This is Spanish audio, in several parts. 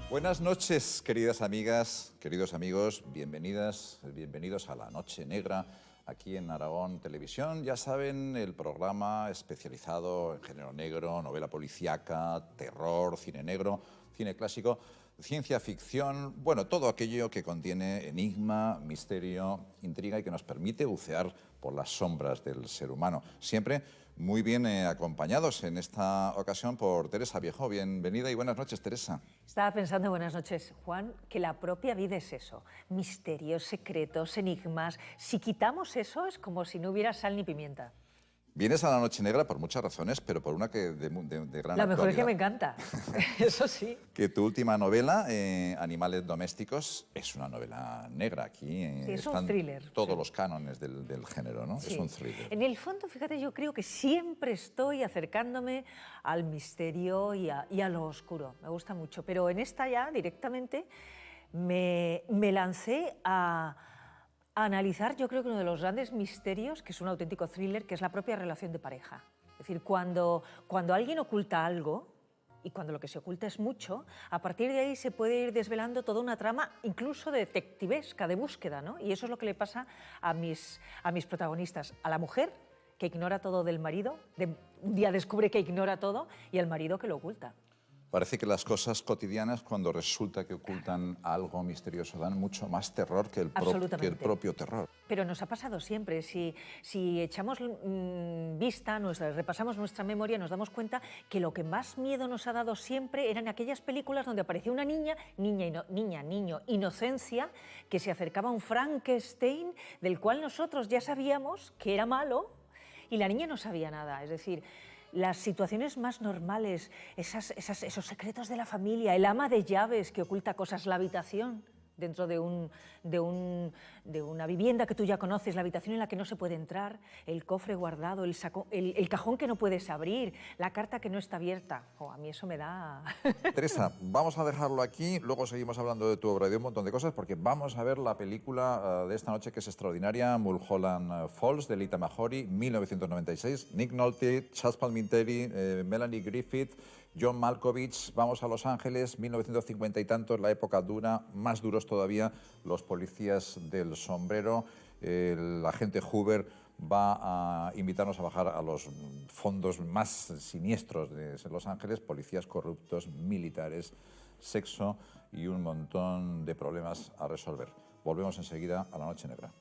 Buenas noches, queridas amigas, queridos amigos, bienvenidos a La Noche Negra, aquí en Aragón Televisión. Ya saben, el programa especializado en género negro, novela policíaca, terror, cine negro, cine clásico, ciencia ficción, bueno, todo aquello que contiene enigma, misterio, intriga y que nos permite bucear por las sombras del ser humano. Siempre muy bien acompañados en esta ocasión por Teresa Viejo. Bienvenida y buenas noches, Teresa. Estaba pensando, buenas noches, Juan, que la propia vida es eso, misterios, secretos, enigmas. Si quitamos eso es como si no hubiera sal ni pimienta. Vienes a La Noche Negra por muchas razones, pero por una que de gran La mejor es que actualidad. me encanta, eso sí. Que tu última novela, Animales Domésticos, es una novela negra. Aquí Sí, es un están thriller, todos sí. los cánones del género, ¿no? Sí. Es un thriller. En el fondo, fíjate, yo creo que siempre estoy acercándome al misterio y a lo oscuro. Me gusta mucho, pero en esta ya directamente me lancé a analizar, yo creo que uno de los grandes misterios, que es un auténtico thriller, que es la propia relación de pareja. Es decir, cuando alguien oculta algo, y cuando lo que se oculta es mucho, a partir de ahí se puede ir desvelando toda una trama, incluso detectivesca, de búsqueda, ¿no? Y eso es lo que le pasa a mis protagonistas. A la mujer, que ignora todo del marido, un día descubre que ignora todo, y al marido que lo oculta. Parece que las cosas cotidianas, cuando resulta que ocultan algo misterioso, dan mucho más terror que el propio terror. Pero nos ha pasado siempre. Si echamos vista, repasamos nuestra memoria, nos damos cuenta que lo que más miedo nos ha dado siempre eran aquellas películas donde aparecía una niño, inocencia, que se acercaba a un Frankenstein, del cual nosotros ya sabíamos que era malo, y la niña no sabía nada. Es decir, las situaciones más normales, esos secretos de la familia, el ama de llaves que oculta cosas, la habitación dentro de una vivienda que tú ya conoces, la habitación en la que no se puede entrar, el cofre guardado, el cajón que no puedes abrir, la carta que no está abierta. A mí eso me da... Teresa, vamos a dejarlo aquí, luego seguimos hablando de tu obra y de un montón de cosas, porque vamos a ver la película de esta noche, que es extraordinaria, Mulholland Falls, de Lita Mahori, 1996, Nick Nolte, Chazz Palminteri, Melanie Griffith, John Malkovich. Vamos a Los Ángeles, 1950 y tantos, la época dura, más duros todavía, los policías del sombrero, el agente Hoover va a invitarnos a bajar a los fondos más siniestros de Los Ángeles, policías corruptos, militares, sexo y un montón de problemas a resolver. Volvemos enseguida a La Noche Negra.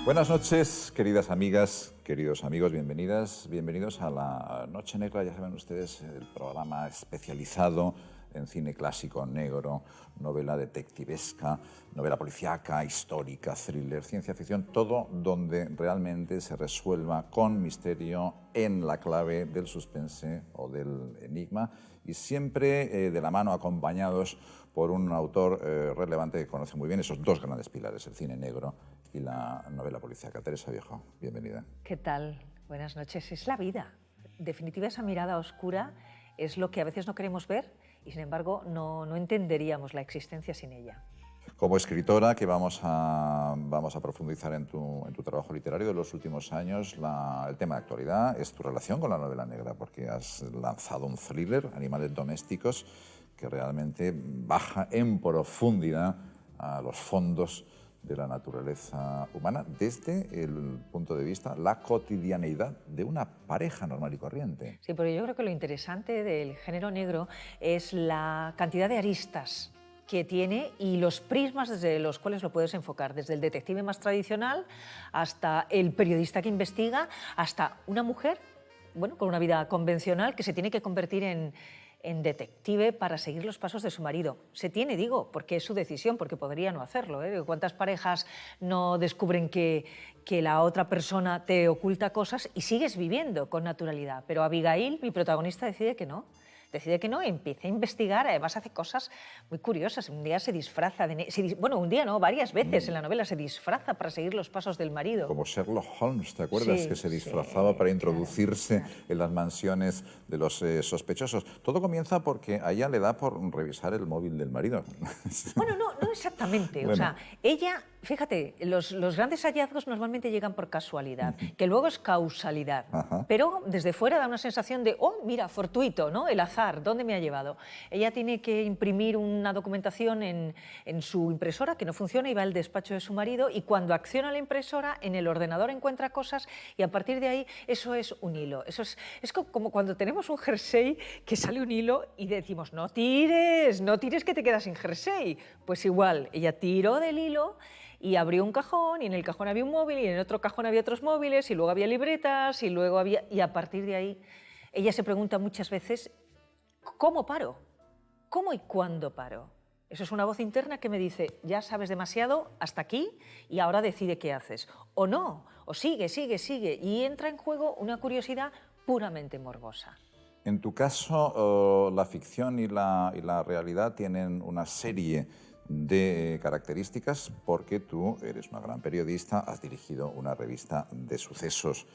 Buenas noches, queridas amigas, queridos amigos, bienvenidos a La Noche Negra. Ya saben ustedes, el programa especializado en cine clásico negro, novela detectivesca, novela policíaca, histórica, thriller, ciencia ficción, todo donde realmente se resuelva con misterio en la clave del suspense o del enigma, y siempre de la mano, acompañados por un autor relevante que conoce muy bien esos dos grandes pilares, el cine negro y la novela policíaca. Teresa Viejo, bienvenida. ¿Qué tal? Buenas noches. Es la vida. En definitiva, esa mirada oscura es lo que a veces no queremos ver y, sin embargo, no entenderíamos la existencia sin ella. Como escritora, que vamos a profundizar en tu trabajo literario de los últimos años, el tema de actualidad es tu relación con la novela negra, porque has lanzado un thriller, Animales Domésticos, que realmente baja en profundidad a los fondos de la naturaleza humana desde el punto de vista, la cotidianeidad de una pareja normal y corriente. Sí, porque yo creo que lo interesante del género negro es la cantidad de aristas que tiene y los prismas desde los cuales lo puedes enfocar, desde el detective más tradicional hasta el periodista que investiga, hasta una mujer, bueno, con una vida convencional que se tiene que convertir en en detective para seguir los pasos de su marido. Se tiene, digo, porque es su decisión, porque podría no hacerlo, ¿eh? ¿Cuántas parejas no descubren que la otra persona te oculta cosas y sigues viviendo con naturalidad? Pero Abigail, mi protagonista, decide que no y empieza a investigar. Además hace cosas muy curiosas. Un día se disfraza, bueno, un día no, varias veces en la novela se disfraza para seguir los pasos del marido. Como Sherlock Holmes, ¿te acuerdas? Sí, que se disfrazaba para introducirse claro. en las mansiones de los sospechosos. Todo comienza porque a ella le da por revisar el móvil del marido. Bueno, no exactamente. Bueno. O sea, ella, fíjate, los grandes hallazgos normalmente llegan por casualidad, que luego es causalidad. Ajá. Pero desde fuera da una sensación de, oh, mira, fortuito, ¿no? El azar, ¿dónde me ha llevado? Ella tiene que imprimir una documentación en su impresora que no funciona y va al despacho de su marido, y cuando acciona la impresora, en el ordenador encuentra cosas y a partir de ahí eso es un hilo. Eso es como cuando tenemos un jersey que sale un hilo y decimos, no tires que te quedas sin jersey. Pues igual, ella tiró del hilo y abrió un cajón y en el cajón había un móvil y en el otro cajón había otros móviles y luego había libretas y luego había... Y a partir de ahí ella se pregunta muchas veces, ¿cómo paro? ¿Cómo y cuándo paro? Eso es una voz interna que me dice, ya sabes demasiado, hasta aquí, y ahora decide qué haces. O no, o sigue, y entra en juego una curiosidad puramente morbosa. En tu caso, la ficción y la realidad tienen una serie de características porque tú eres una gran periodista, has dirigido una revista de sucesos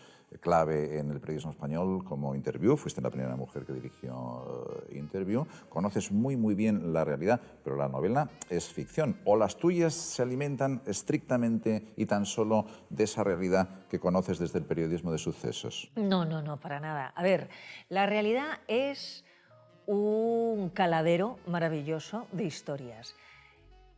clave en el periodismo español como Interview, fuiste la primera mujer que dirigió Interview, conoces muy bien la realidad, pero la novela es ficción. ¿O las tuyas se alimentan estrictamente y tan solo de esa realidad que conoces desde el periodismo de sucesos? No, para nada. A ver, la realidad es un caladero maravilloso de historias.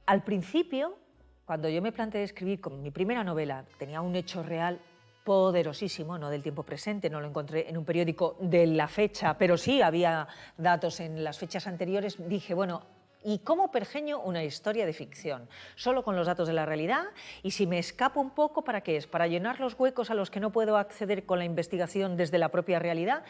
Al principio, cuando yo me planteé escribir con mi primera novela, tenía un hecho real poderosísimo, no del tiempo presente, no lo encontré en un periódico de la fecha, pero sí había datos en las fechas anteriores. Dije, bueno, ¿y cómo pergeño una historia de ficción? Solo con los datos de la realidad, y si me escapo un poco, ¿para qué es? Para llenar los huecos a los que no puedo acceder con la investigación desde la propia realidad.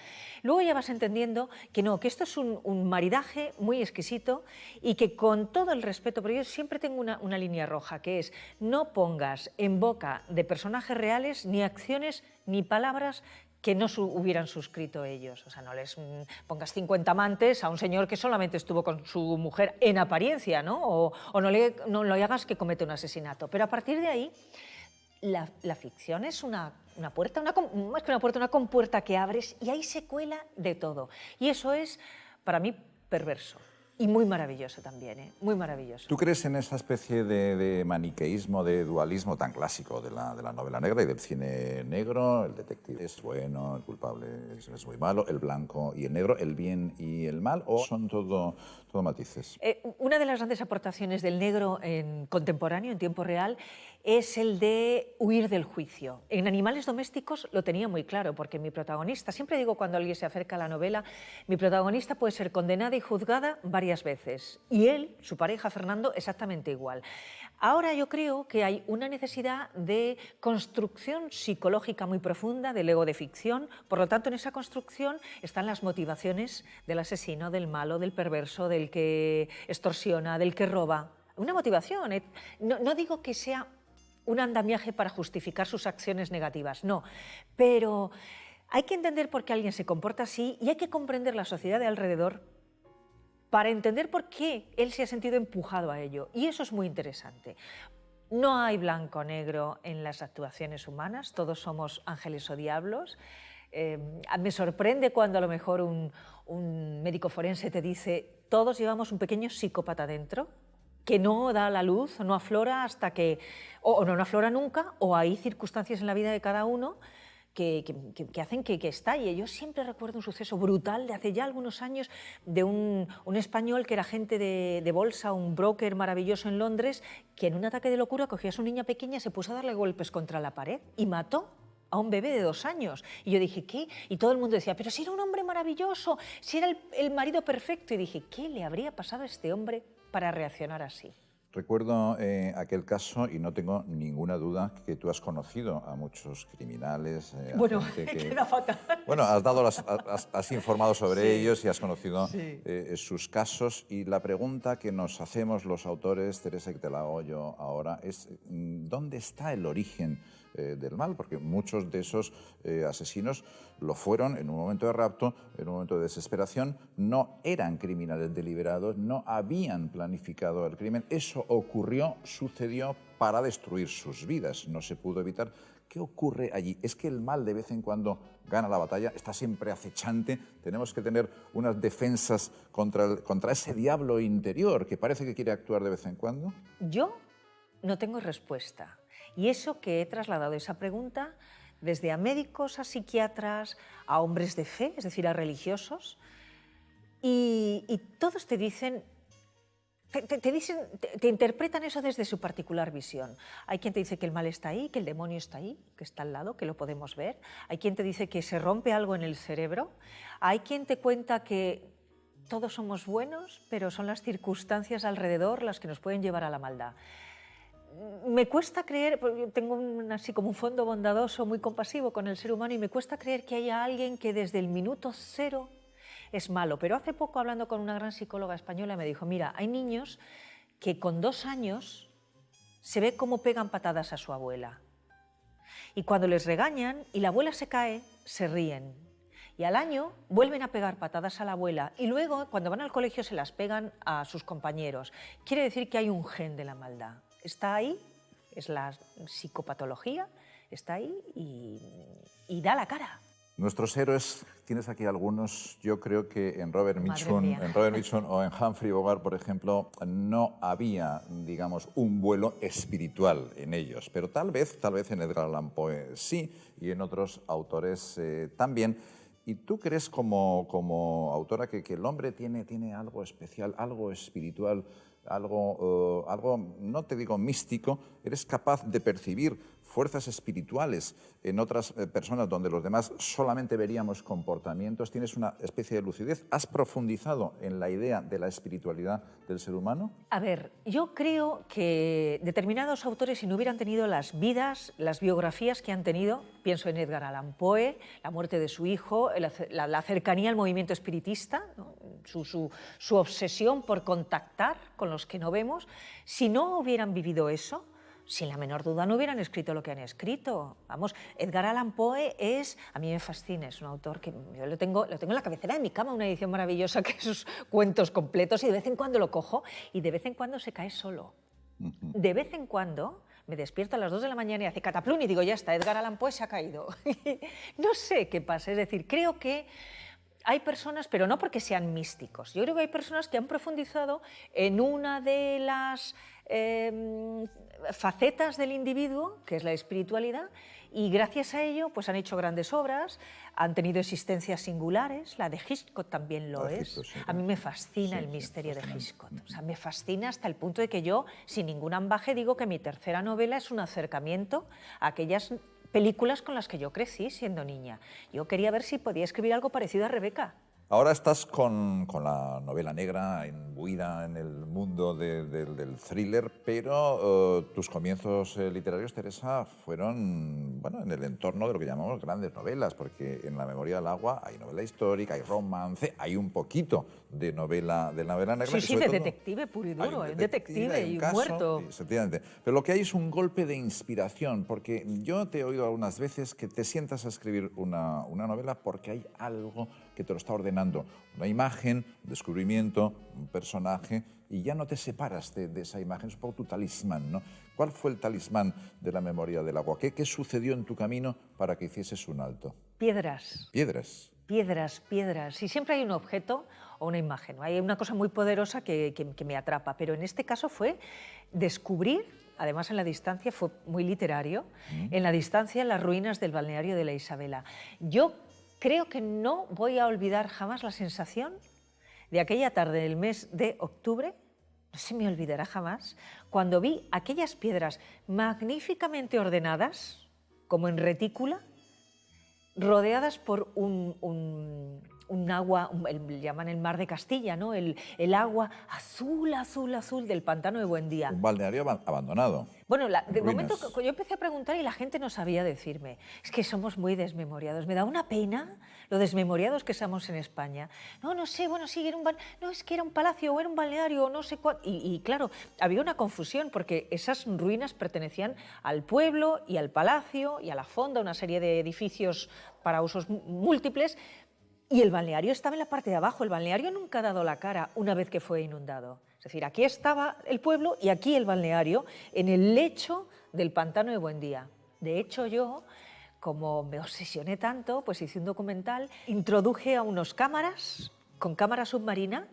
Luego ya vas entendiendo que no, que esto es un maridaje muy exquisito y que con todo el respeto, pero yo siempre tengo una línea roja, que es no pongas en boca de personajes reales ni acciones ni palabras que no hubieran suscrito ellos. O sea, no les pongas 50 amantes a un señor que solamente estuvo con su mujer en apariencia, ¿no? O no le hagas que cometa un asesinato. Pero a partir de ahí, la ficción es una puerta, más que una puerta, una compuerta que abres y ahí se cuela de todo. Y eso es, para mí, perverso. Y muy maravilloso también, ¿eh? Muy maravilloso. ¿Tú crees en esa especie de maniqueísmo, de dualismo tan clásico de la novela negra y del cine negro? El detective es bueno, el culpable es muy malo, el blanco y el negro, el bien y el mal, ¿o son todo matices? Una de las grandes aportaciones del negro en contemporáneo, en tiempo real, es el de huir del juicio. En Animales domésticos lo tenía muy claro, porque mi protagonista, siempre digo cuando alguien se acerca a la novela, mi protagonista puede ser condenada y juzgada varias veces, y él, su pareja Fernando, exactamente igual. Ahora yo creo que hay una necesidad de construcción psicológica muy profunda del ego de ficción, por lo tanto en esa construcción están las motivaciones del asesino, del malo, del perverso, del que extorsiona, del que roba. Una motivación, no digo que sea un andamiaje para justificar sus acciones negativas, no, pero hay que entender por qué alguien se comporta así y hay que comprender la sociedad de alrededor para entender por qué él se ha sentido empujado a ello. Y eso es muy interesante. No hay blanco o negro en las actuaciones humanas, todos somos ángeles o diablos. Me sorprende cuando a lo mejor un médico forense te dice todos llevamos un pequeño psicópata dentro, que no da la luz, no aflora hasta que, o no aflora nunca, o hay circunstancias en la vida de cada uno que hacen que estalle. Yo siempre recuerdo un suceso brutal de hace ya algunos años de un español que era agente de bolsa, un broker maravilloso en Londres, que en un ataque de locura cogió a su niña pequeña, se puso a darle golpes contra la pared y mató a un bebé de 2 años. Y yo dije, ¿qué? Y todo el mundo decía, pero si era un hombre maravilloso, si era el marido perfecto. Y dije, ¿qué le habría pasado a este hombre para reaccionar así? Recuerdo aquel caso y no tengo ninguna duda que tú has conocido a muchos criminales. Bueno, gente queda fatal. Bueno, has informado sobre Sí, ellos y has conocido sí. sus casos. Y la pregunta que nos hacemos los autores, Teresa, y que te la hago yo ahora, es ¿dónde está el origen del mal? Porque muchos de esos asesinos lo fueron en un momento de rapto, en un momento de desesperación, no eran criminales deliberados, no habían planificado el crimen. Eso ocurrió, sucedió para destruir sus vidas, no se pudo evitar. ¿Qué ocurre allí? ¿Es que el mal de vez en cuando gana la batalla? ¿Está siempre acechante? ¿Tenemos que tener unas defensas contra ese diablo interior que parece que quiere actuar de vez en cuando? Yo no tengo respuesta. Y eso que he trasladado esa pregunta desde a médicos, a psiquiatras, a hombres de fe, es decir, a religiosos, y todos te dicen, te interpretan eso desde su particular visión. Hay quien te dice que el mal está ahí, que el demonio está ahí, que está al lado, que lo podemos ver. Hay quien te dice que se rompe algo en el cerebro. Hay quien te cuenta que todos somos buenos, pero son las circunstancias alrededor las que nos pueden llevar a la maldad. Me cuesta creer, porque tengo así como un fondo bondadoso, muy compasivo con el ser humano, y me cuesta creer que haya alguien que desde el minuto cero es malo. Pero hace poco, hablando con una gran psicóloga española, me dijo, mira, hay niños que con 2 años se ve cómo pegan patadas a su abuela. Y cuando les regañan y la abuela se cae, se ríen. Y al año vuelven a pegar patadas a la abuela y luego, cuando van al colegio, se las pegan a sus compañeros. Quiere decir que hay un gen de la maldad. Está ahí, es la psicopatología, está ahí y da la cara. Nuestros héroes, tienes aquí algunos, yo creo que en Robert Mitchum o en Humphrey Bogart, por ejemplo, no había, digamos, un vuelo espiritual en ellos, pero tal vez en Edgar Allan Poe sí, y en otros autores también. ¿Y tú crees como autora que el hombre tiene algo especial, algo espiritual, algo, no te digo místico, eres capaz de percibir fuerzas espirituales en otras personas donde los demás solamente veríamos comportamientos? ¿Tienes una especie de lucidez? ¿Has profundizado en la idea de la espiritualidad del ser humano? A ver, yo creo que determinados autores, si no hubieran tenido las vidas, las biografías que han tenido, pienso en Edgar Allan Poe, la muerte de su hijo, la cercanía al movimiento espiritista, ¿no? su obsesión por contactar con los que no vemos, si no hubieran vivido eso, sin la menor duda no hubieran escrito lo que han escrito. Vamos, Edgar Allan Poe a mí me fascina, es un autor que yo lo tengo en la cabecera de mi cama, una edición maravillosa que es sus cuentos completos, y de vez en cuando lo cojo y de vez en cuando se cae solo. De vez en cuando me despierto a las 2 de la mañana y hace cataplum y digo, ya está, Edgar Allan Poe se ha caído. No sé qué pasa, es decir, creo que hay personas, pero no porque sean místicos, yo creo que hay personas que han profundizado en una de las facetas del individuo, que es la espiritualidad, y gracias a ello pues han hecho grandes obras, han tenido existencias singulares. La de Hitchcock también lo es. Sí. A mí me fascina el misterio de Hitchcock. O sea, me fascina hasta el punto de que yo, sin ningún ambaje, digo que mi tercera novela es un acercamiento a aquellas películas con las que yo crecí siendo niña. Yo quería ver si podía escribir algo parecido a Rebeca. Ahora estás con la novela negra, imbuida en el mundo del thriller, pero tus comienzos literarios, Teresa, fueron en el entorno de lo que llamamos grandes novelas, porque en La memoria del agua hay novela histórica, hay romance, hay un poquito de novela negra. Sí, de detective puro y duro, un detective y un muerto. Efectivamente. Pero lo que hay es un golpe de inspiración, porque yo te he oído algunas veces que te sientas a escribir una novela porque hay algo que te lo está ordenando, una imagen, un descubrimiento, un personaje, y ya no te separas de esa imagen, es un poco tu talismán, ¿no? ¿Cuál fue el talismán de La memoria del agua? ¿Qué sucedió en tu camino para que hicieses un alto? Piedras. Piedras. Piedras. Y siempre hay un objeto o una imagen, ¿no? Hay una cosa muy poderosa que me atrapa, pero en este caso fue descubrir, además en la distancia, fue muy literario, en la distancia las ruinas del balneario de la Isabela. Yo creo que no voy a olvidar jamás la sensación de aquella tarde del mes de octubre, no se me olvidará jamás, cuando vi aquellas piedras magníficamente ordenadas, como en retícula, rodeadas por un un agua, llaman el mar de Castilla, ¿no? El agua azul, azul, azul del pantano de Buendía. Un balneario abandonado. Bueno, de ruinas. momento yo empecé a preguntar y la gente no sabía decirme. Es que somos muy desmemoriados. Me da una pena lo desmemoriados que somos en España. No, no sé, bueno, sí, no, es que era un palacio o era un balneario o no sé cuál. Y claro, había una confusión porque esas ruinas pertenecían al pueblo y al palacio y a la fonda, una serie de edificios para usos múltiples. Y el balneario estaba en la parte de abajo. El balneario nunca ha dado la cara una vez que fue inundado. Es decir, aquí estaba el pueblo y aquí el balneario, en el lecho del pantano de Buendía. De hecho, yo, como me obsesioné tanto, pues hice un documental, introduje a unos cámaras, con cámara submarina,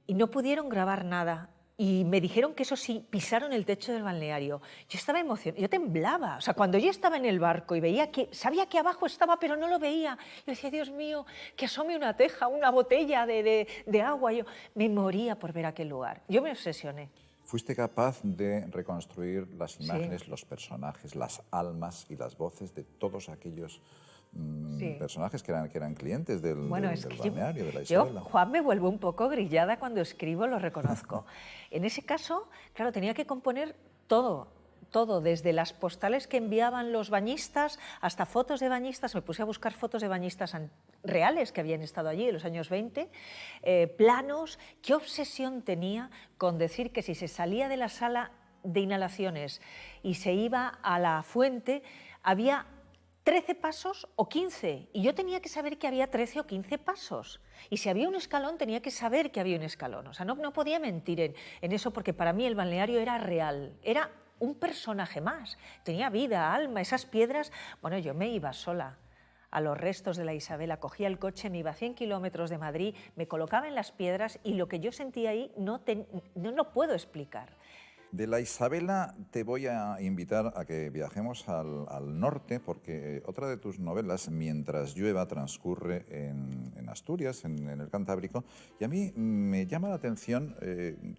y no pudieron grabar nada. Y me dijeron que eso sí, pisaron el techo del balneario. Yo estaba emocionada, yo temblaba. O sea, cuando yo estaba en el barco y veía que, sabía que abajo estaba, pero no lo veía. Yo decía, Dios mío, que asome una teja, una botella de agua. Yo me moría por ver aquel lugar. Yo me obsesioné. Fuiste capaz de reconstruir las imágenes, los personajes, las almas y las voces de todos aquellos personajes que eran clientes del balneario, de la Isabela. Yo, Juan, me vuelvo un poco grillada cuando escribo, lo reconozco. En ese caso, claro, tenía que componer todo, desde las postales que enviaban los bañistas hasta fotos de bañistas. Me puse a buscar fotos de bañistas reales que habían estado allí en los años 20, planos. ¿Qué obsesión tenía con decir que si se salía de la sala de inhalaciones y se iba a la fuente, había 13 pasos o 15, y yo tenía que saber que había 13 o 15 pasos. Y si había un escalón, tenía que saber que había un escalón. O sea, no podía mentir en eso, porque para mí el balneario era real, era un personaje más, tenía vida, alma, esas piedras. Bueno, yo me iba sola a los restos de la Isabela, cogía el coche, me iba a 100 kilómetros de Madrid, me colocaba en las piedras y lo que yo sentía ahí no lo puedo explicar. De la Isabela te voy a invitar a que viajemos al norte, porque otra de tus novelas, Mientras llueva, transcurre en Asturias, en el Cantábrico, y a mí me llama la atención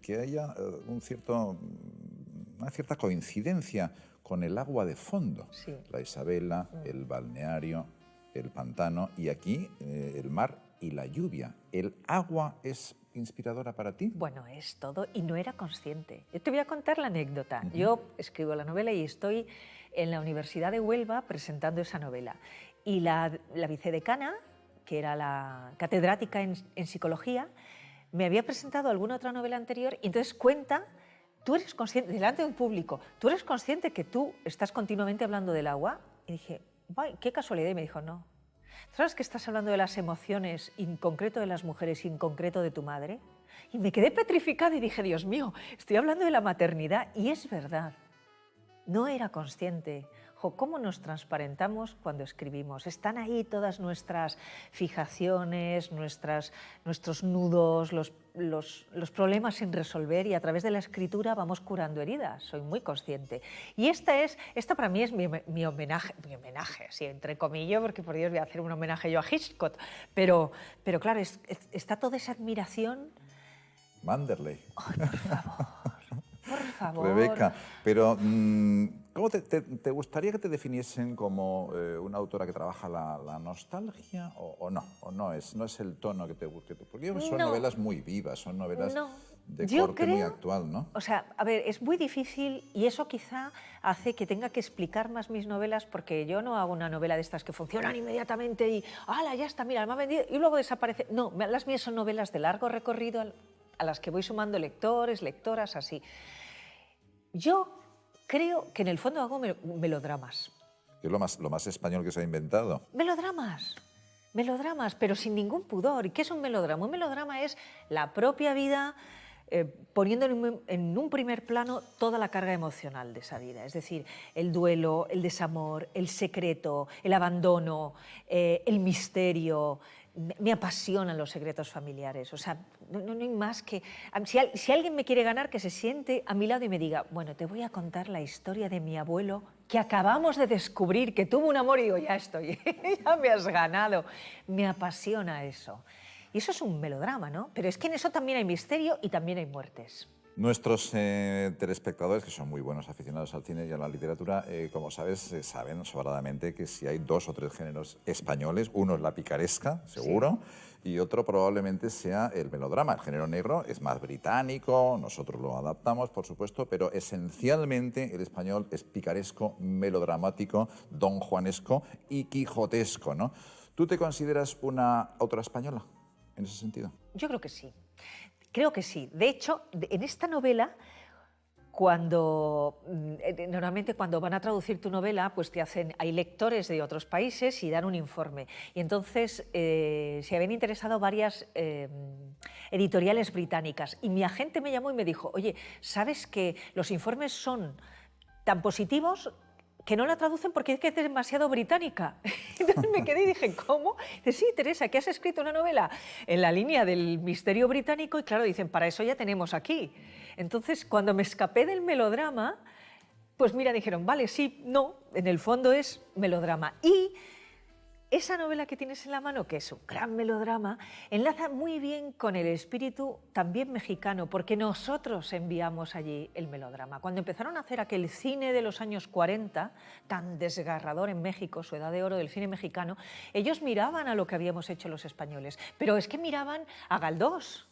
que haya una cierta coincidencia con el agua de fondo. Sí. La Isabela, el balneario, el pantano y aquí el mar y la lluvia. ¿El agua es inspiradora para ti? Bueno, es todo, y no era consciente. Yo te voy a contar la anécdota. Yo escribo la novela y estoy en la Universidad de Huelva presentando esa novela. Y la vicedecana, que era la catedrática en psicología, me había presentado alguna otra novela anterior y entonces cuenta, tú eres consciente, delante de un público, tú eres consciente que tú estás continuamente hablando del agua. Y dije, qué casualidad, y me dijo, no. ¿Sabes que estás hablando de las emociones, en concreto de las mujeres y en concreto de tu madre? Y me quedé petrificada y dije, Dios mío, estoy hablando de la maternidad. Y es verdad, no era consciente. ¿Cómo nos transparentamos cuando escribimos? Están ahí todas nuestras fijaciones, nuestros nudos, los problemas sin resolver, y a través de la escritura vamos curando heridas. Soy muy consciente. Y esta para mí es mi homenaje, sí, entre comillas, porque por Dios voy a hacer un homenaje yo a Hitchcock, pero claro, está toda esa admiración. Manderley. Ay, por favor. Por favor. Rebeca, pero ¿cómo te gustaría que te definiesen como una autora que trabaja la nostalgia o no? ¿O no es el tono que te guste? Porque son novelas muy vivas, son novelas de corte muy actual, ¿no? O sea, a ver, es muy difícil y eso quizá hace que tenga que explicar más mis novelas, porque yo no hago una novela de estas que funcionan inmediatamente y ¡hala, ya está, mira, me ha vendido! Y luego desaparece. No, las mías son novelas de largo recorrido a las que voy sumando lectores, lectoras, así. Yo creo que en el fondo hago melodramas. Es lo más español que se ha inventado. Melodramas, pero sin ningún pudor. ¿Y qué es un melodrama? Un melodrama es la propia vida poniendo en un primer plano toda la carga emocional de esa vida. Es decir, el duelo, el desamor, el secreto, el abandono, el misterio. Me apasionan los secretos familiares. O sea, no hay más que... Si alguien me quiere ganar, que se siente a mi lado y me diga, bueno, te voy a contar la historia de mi abuelo que acabamos de descubrir, que tuvo un amor, y digo, ya estoy, ya me has ganado. Me apasiona eso. Y eso es un melodrama, ¿no? Pero es que en eso también hay misterio y también hay muertes. Nuestros telespectadores, que son muy buenos aficionados al cine y a la literatura, como sabes, saben sobradamente que si hay 2 o 3 géneros españoles, uno es la picaresca, seguro, sí, y otro probablemente sea el melodrama. El género negro es más británico, nosotros lo adaptamos, por supuesto, pero esencialmente el español es picaresco, melodramático, donjuanesco y quijotesco, ¿no? ¿Tú te consideras una autora española en ese sentido? Yo creo que sí. Creo que sí. De hecho, en esta novela, normalmente cuando van a traducir tu novela, pues hay lectores de otros países y dan un informe. Y entonces se habían interesado varias editoriales británicas. Y mi agente me llamó y me dijo, oye, ¿sabes que los informes son tan positivos que no la traducen porque es que es demasiado británica? Entonces me quedé y dije, ¿cómo? Dice, sí, Teresa, que has escrito una novela en la línea del misterio británico y claro, dicen, para eso ya tenemos aquí. Entonces, cuando me escapé del melodrama, pues mira, dijeron, vale, sí, no, en el fondo es melodrama. Y esa novela que tienes en la mano, que es un gran melodrama, enlaza muy bien con el espíritu también mexicano, porque nosotros enviamos allí el melodrama. Cuando empezaron a hacer aquel cine de los años 40, tan desgarrador en México, su edad de oro del cine mexicano, ellos miraban a lo que habíamos hecho los españoles, pero es que miraban a Galdós.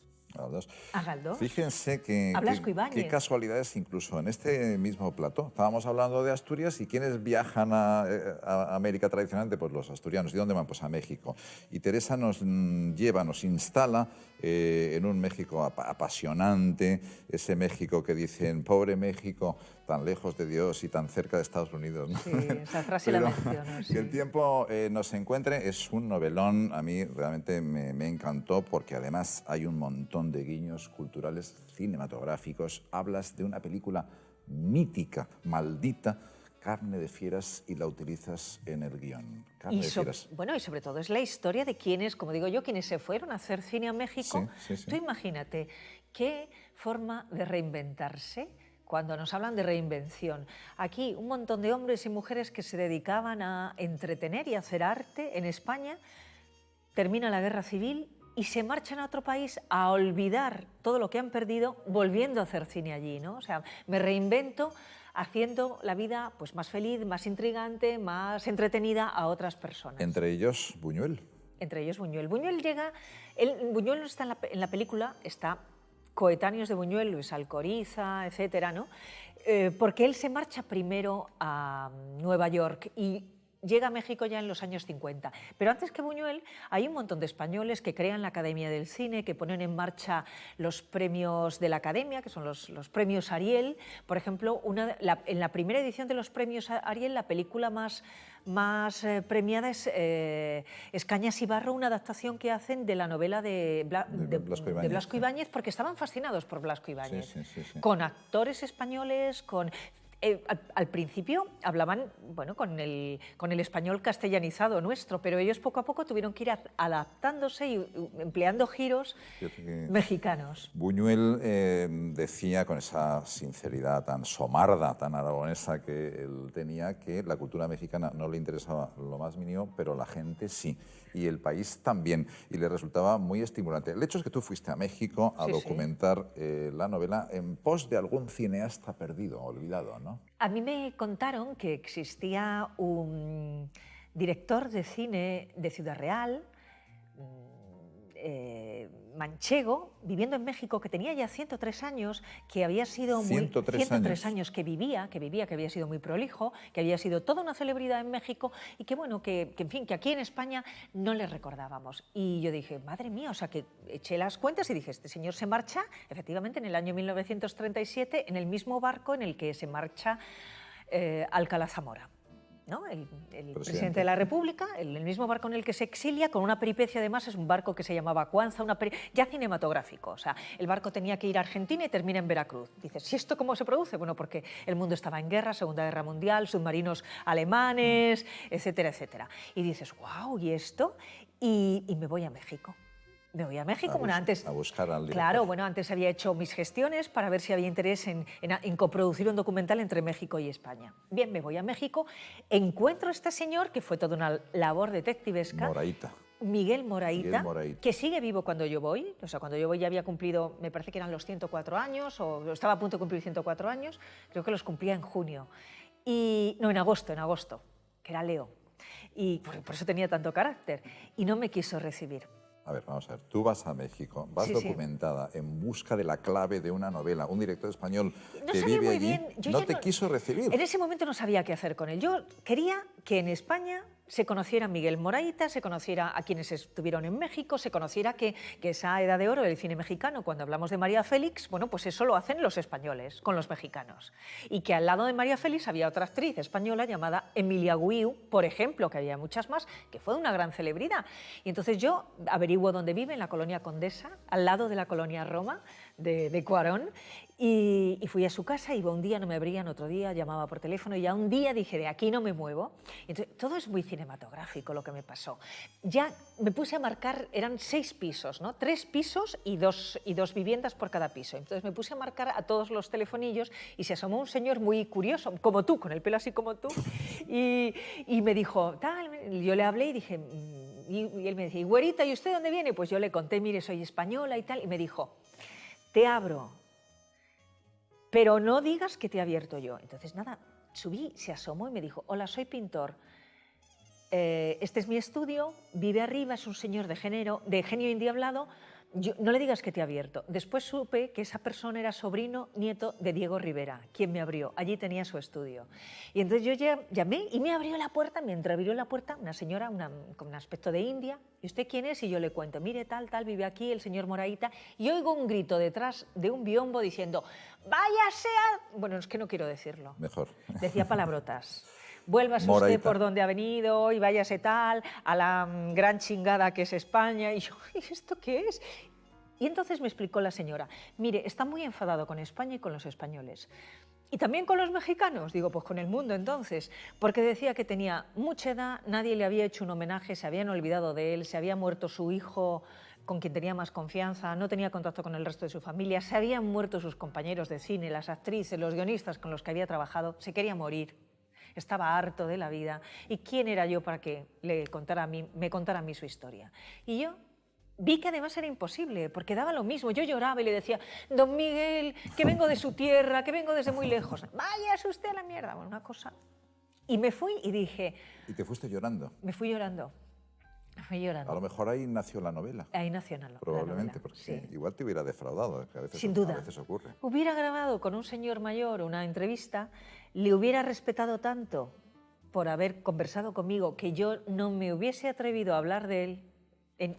A Galdós. Fíjense a Blasco Ibáñez. qué casualidades incluso en este mismo plató. Estábamos hablando de Asturias y ¿quiénes viajan a América tradicionalmente? Pues los asturianos. ¿Y dónde van? Pues a México. Y Teresa nos lleva, nos instala en un México apasionante, ese México que dicen, pobre México, tan lejos de Dios y tan cerca de Estados Unidos, ¿no? Sí, esa frase la menciono. Sí. Que el tiempo nos encuentre, es un novelón, a mí realmente me encantó porque además hay un montón de guiños culturales cinematográficos. Hablas de una película mítica, maldita, Carne de fieras, y la utilizas en el guión. Carne de fieras. Bueno, y sobre todo es la historia de quienes, como digo yo, quienes se fueron a hacer cine a México. Sí, sí. Tú imagínate qué forma de reinventarse cuando nos hablan de reinvención. Aquí un montón de hombres y mujeres que se dedicaban a entretener y a hacer arte en España, termina la guerra civil y se marchan a otro país a olvidar todo lo que han perdido volviendo a hacer cine allí, ¿no? O sea, me reinvento haciendo la vida pues, más feliz, más intrigante, más entretenida a otras personas. Entre ellos, Buñuel. Entre ellos, Buñuel. Buñuel llega... Buñuel no está en la película, está coetáneos de Buñuel, Luis Alcoriza, etcétera, ¿no? Porque él se marcha primero a Nueva York y llega a México ya en los años 50. Pero antes que Buñuel hay un montón de españoles que crean la Academia del Cine, que ponen en marcha los premios de la Academia, que son los premios Ariel. Por ejemplo, en la primera edición de los premios Ariel, la película más premiada es Cañas y Barro, una adaptación que hacen de la novela de Blasco Ibáñez, porque estaban fascinados por Blasco Ibáñez, sí. Con actores españoles, con... al principio hablaban con el español castellanizado nuestro, pero ellos poco a poco tuvieron que ir adaptándose y empleando giros mexicanos. Buñuel decía con esa sinceridad tan somarda, tan aragonesa que él tenía, que la cultura mexicana no le interesaba lo más mínimo, pero la gente sí, y el país también, y le resultaba muy estimulante. El hecho es que tú fuiste a México a documentar la novela en pos de algún cineasta perdido, olvidado, ¿no? A mí me contaron que existía un director de cine de Ciudad Real, manchego, viviendo en México, que tenía ya 103 años, que había sido 103 años que había sido muy prolijo, que había sido toda una celebridad en México y que bueno, que en fin, que aquí en España no le recordábamos. Y yo dije, madre mía, o sea, que eché las cuentas y dije, este señor se marcha, efectivamente, en el año 1937, en el mismo barco en el que se marcha Alcalá Zamora, ¿no? El presidente de la República, el mismo barco en el que se exilia, con una peripecia además, es un barco que se llamaba Cuanza, ya cinematográfico. O sea, el barco tenía que ir a Argentina y termina en Veracruz. Dices, ¿y esto cómo se produce? Bueno, porque el mundo estaba en guerra, Segunda Guerra Mundial, submarinos alemanes, etcétera, etcétera. Y dices, wow, ¿y esto? Y me voy a México. Me voy a México. A buscar al director. Claro, bueno, antes había hecho mis gestiones para ver si había interés en coproducir un documental entre México y España. Bien, me voy a México, encuentro a este señor, que fue toda una labor detectivesca. Moraíta. Miguel Moraíta, Miguel Moraíta, que sigue vivo cuando yo voy. O sea, cuando yo voy ya había cumplido, me parece que eran los 104 años, o estaba a punto de cumplir 104 años, creo que los cumplía en junio. Y, no, en agosto, que era Leo. Y por eso tenía tanto carácter. Y no me quiso recibir. A ver, vamos a ver. Tú vas a México, vas Sí, documentada en busca de la clave de una novela. Un director español No que sabía vive muy allí bien, yo no ya te quiso recibir. En ese momento no sabía qué hacer con él. Yo quería que en España se conociera a Miguel Moraíta, se conociera a quienes estuvieron en México, se conociera que esa edad de oro del cine mexicano, cuando hablamos de María Félix, bueno, pues eso lo hacen los españoles con los mexicanos. Y que al lado de María Félix había otra actriz española llamada Emilia Guiu, por ejemplo, que había muchas más, que fue una gran celebridad. Y entonces yo averiguo dónde vive, en la colonia Condesa, al lado de la colonia Roma, de Cuarón, y fui a su casa, iba un día, no me abrían, otro día llamaba por teléfono, y ya un día dije, de aquí no me muevo. Entonces, todo es muy cinematográfico lo que me pasó. Ya me puse a marcar, eran 6 pisos, ¿no? 3 pisos y dos viviendas por cada piso. Entonces me puse a marcar a todos los telefonillos y se asomó un señor muy curioso, como tú, con el pelo así como tú, y me dijo, tal, yo le hablé y dije, y él me decía, güerita, ¿y usted dónde viene? Pues yo le conté, mire, soy española y tal, y me dijo, te abro, pero no digas que te he abierto yo. Entonces, nada, subí, se asomó y me dijo, hola, soy pintor, este es mi estudio, vive arriba, es un señor de genio endiablado, no le digas que te he abierto. Después supe que esa persona era sobrino, nieto de Diego Rivera, quien me abrió. Allí tenía su estudio. Y entonces yo llamé y me abrió la puerta. Mientras abrió la puerta, una señora con un aspecto de india. ¿Y usted quién es? Y yo le cuento, mire, tal, vive aquí el señor Moraíta. Y oigo un grito detrás de un biombo diciendo, váyase a... Bueno, es que no quiero decirlo. Mejor. Decía palabrotas. Vuélvase Moraíta. usted por donde ha venido y váyase tal, a la gran chingada que es España. Y yo, ¿y esto qué es? Y entonces me explicó la señora, mire, está muy enfadado con España y con los españoles. Y también con los mexicanos, digo, pues con el mundo entonces, porque decía que tenía mucha edad, nadie le había hecho un homenaje, se habían olvidado de él, se había muerto su hijo con quien tenía más confianza, no tenía contacto con el resto de su familia, se habían muerto sus compañeros de cine, las actrices, los guionistas con los que había trabajado, se quería morir. Estaba harto de la vida. ¿Y quién era yo para que me contara a mí su historia? Y yo vi que además era imposible, porque daba lo mismo. Yo lloraba y le decía, don Miguel, que vengo de su tierra, que vengo desde muy lejos. Váyase usted a la mierda. Bueno, una cosa. Y me fui y dije... ¿Y te fuiste llorando? Me fui llorando. A lo mejor ahí nació la novela. Ahí nació la novela. Probablemente, porque sí. Igual te hubiera defraudado, que a veces, Sin duda. A veces ocurre. Hubiera grabado con un señor mayor una entrevista, le hubiera respetado tanto por haber conversado conmigo que yo no me hubiese atrevido a hablar de él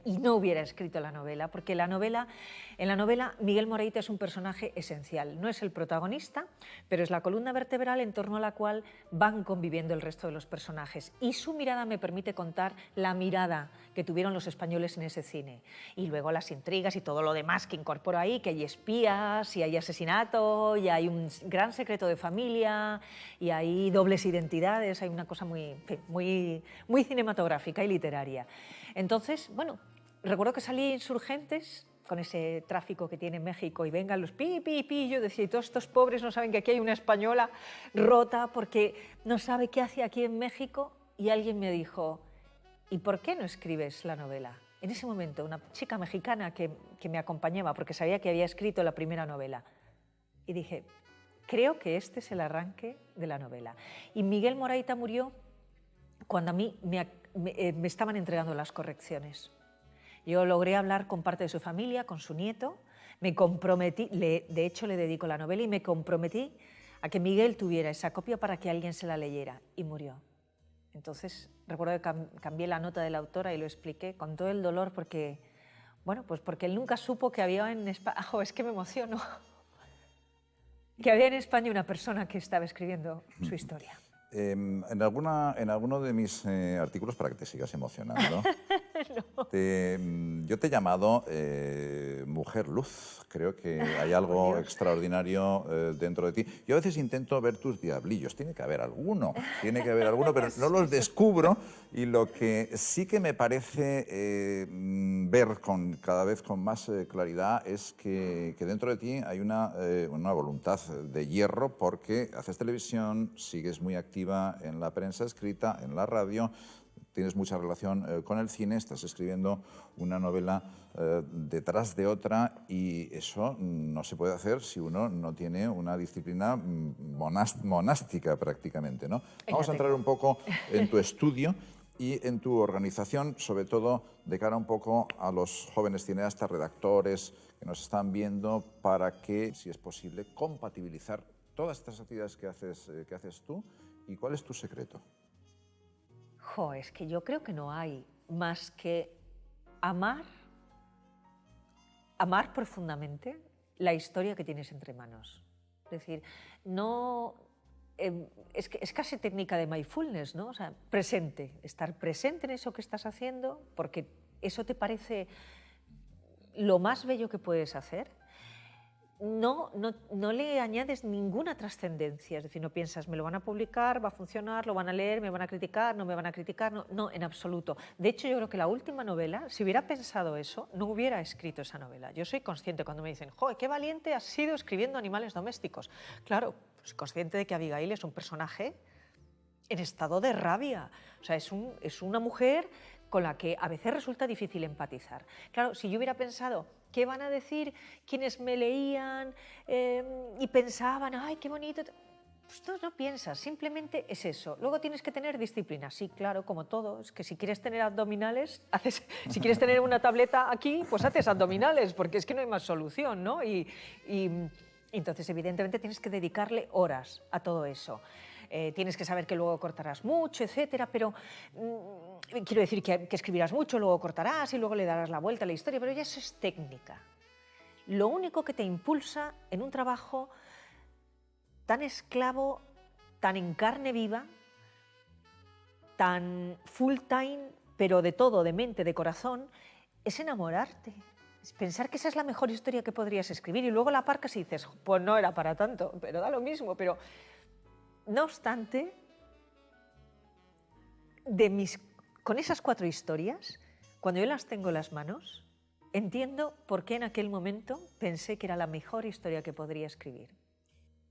y no hubiera escrito la novela, porque en la novela Miguel Moraíta es un personaje esencial. No es el protagonista, pero es la columna vertebral en torno a la cual van conviviendo el resto de los personajes. Y su mirada me permite contar la mirada que tuvieron los españoles en ese cine. Y luego las intrigas y todo lo demás que incorporo ahí, que hay espías, y hay asesinato, y hay un gran secreto de familia, y hay dobles identidades, hay una cosa muy cinematográfica y literaria. Entonces, bueno, recuerdo que salí Insurgentes con ese tráfico que tiene México y vengan los pi, yo decía, y todos estos pobres no saben que aquí hay una española rota porque no sabe qué hace aquí en México, y alguien me dijo, ¿y por qué no escribes la novela? En ese momento, una chica mexicana que me acompañaba porque sabía que había escrito la primera novela, y dije, creo que este es el arranque de la novela. Y Miguel Moraíta murió cuando a mí me estaban entregando las correcciones. Yo logré hablar con parte de su familia, con su nieto, me comprometí, de hecho le dedico la novela y me comprometí a que Miguel tuviera esa copia para que alguien se la leyera, y murió. Entonces recuerdo que cambié la nota de la autora y lo expliqué con todo el dolor porque, bueno, pues porque él nunca supo que había en España, es que me emociono, que había en España una persona que estaba escribiendo su historia. En alguno de mis artículos, para que te sigas emocionando, No. yo te he llamado Mujer Luz. Creo que hay algo extraordinario dentro de ti. Yo a veces intento ver tus diablillos. Tiene que haber alguno, pero no los descubro. Y lo que sí que me parece ver cada vez con más claridad es que dentro de ti hay una voluntad de hierro, porque haces televisión, sigues muy activa en la prensa escrita, en la radio, tienes mucha relación con el cine, estás escribiendo una novela detrás de otra y eso no se puede hacer si uno no tiene una disciplina monástica prácticamente, ¿no? Vamos a entrar un poco en tu estudio y en tu organización, sobre todo de cara un poco a los jóvenes cineastas, redactores que nos están viendo, para que, si es posible, compatibilizar todas estas actividades que haces tú. ¿Y cuál es tu secreto? Jo, es que yo creo que no hay más que amar profundamente la historia que tienes entre manos. Es decir, no... es casi técnica de mindfulness, ¿no? O sea, estar presente en eso que estás haciendo, porque eso te parece lo más bello que puedes hacer. No le añades ninguna trascendencia, es decir, no piensas, me lo van a publicar, va a funcionar, lo van a leer, me van a criticar, no me van a criticar, no, en absoluto. De hecho, yo creo que la última novela, si hubiera pensado eso, no hubiera escrito esa novela. Yo soy consciente cuando me dicen, ¡joder, qué valiente has sido escribiendo animales domésticos! Claro, soy consciente de que Abigail es un personaje en estado de rabia, o sea, es una mujer con la que a veces resulta difícil empatizar. Claro, si yo hubiera pensado, ¿qué van a decir quienes me leían y pensaban, ¡ay, qué bonito! Pues tú no piensas, simplemente es eso. Luego tienes que tener disciplina, sí, claro, como todo. Es que si quieres tener abdominales, si quieres tener una tableta aquí, pues haces abdominales, porque es que no hay más solución, ¿no? Y entonces, evidentemente, tienes que dedicarle horas a todo eso. Tienes que saber que luego cortarás mucho, etcétera, pero quiero decir que escribirás mucho, luego cortarás y luego le darás la vuelta a la historia, pero ya eso es técnica. Lo único que te impulsa en un trabajo tan esclavo, tan en carne viva, tan full time, pero de todo, de mente, de corazón, es enamorarte. Es pensar que esa es la mejor historia que podrías escribir y luego la aparcas y dices, pues no era para tanto, pero da lo mismo, pero... No obstante, con esas 4 historias, cuando yo las tengo en las manos, entiendo por qué en aquel momento pensé que era la mejor historia que podría escribir.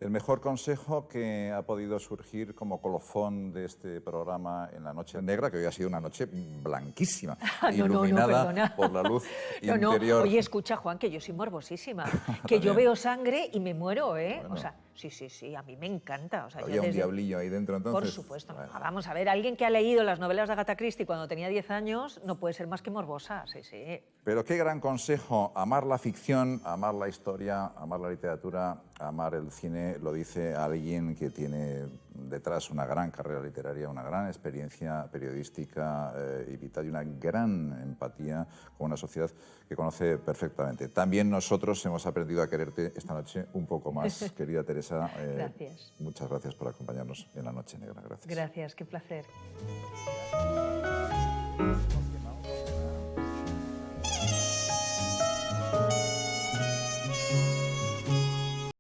El mejor consejo que ha podido surgir como colofón de este programa en la Noche Negra, que hoy ha sido una noche blanquísima, iluminada por la luz interior. Oye, escucha, Juan, que yo soy morbosísima, que yo veo sangre y me muero, ¿eh? Bueno. O sea, sí, a mí me encanta. O sea, Había un diablillo ahí dentro, entonces. Por supuesto. Bueno. Vamos a ver, alguien que ha leído las novelas de Agatha Christie cuando tenía 10 años no puede ser más que morbosa, sí. Pero qué gran consejo, amar la ficción, amar la historia, amar la literatura, amar el cine, lo dice alguien que tiene detrás una gran carrera literaria, una gran experiencia periodística y vital y una gran empatía con una sociedad que conoce perfectamente. También nosotros hemos aprendido a quererte esta noche un poco más, querida Teresa. Gracias. Muchas gracias por acompañarnos en la Noche Negra. Gracias. Gracias, qué placer.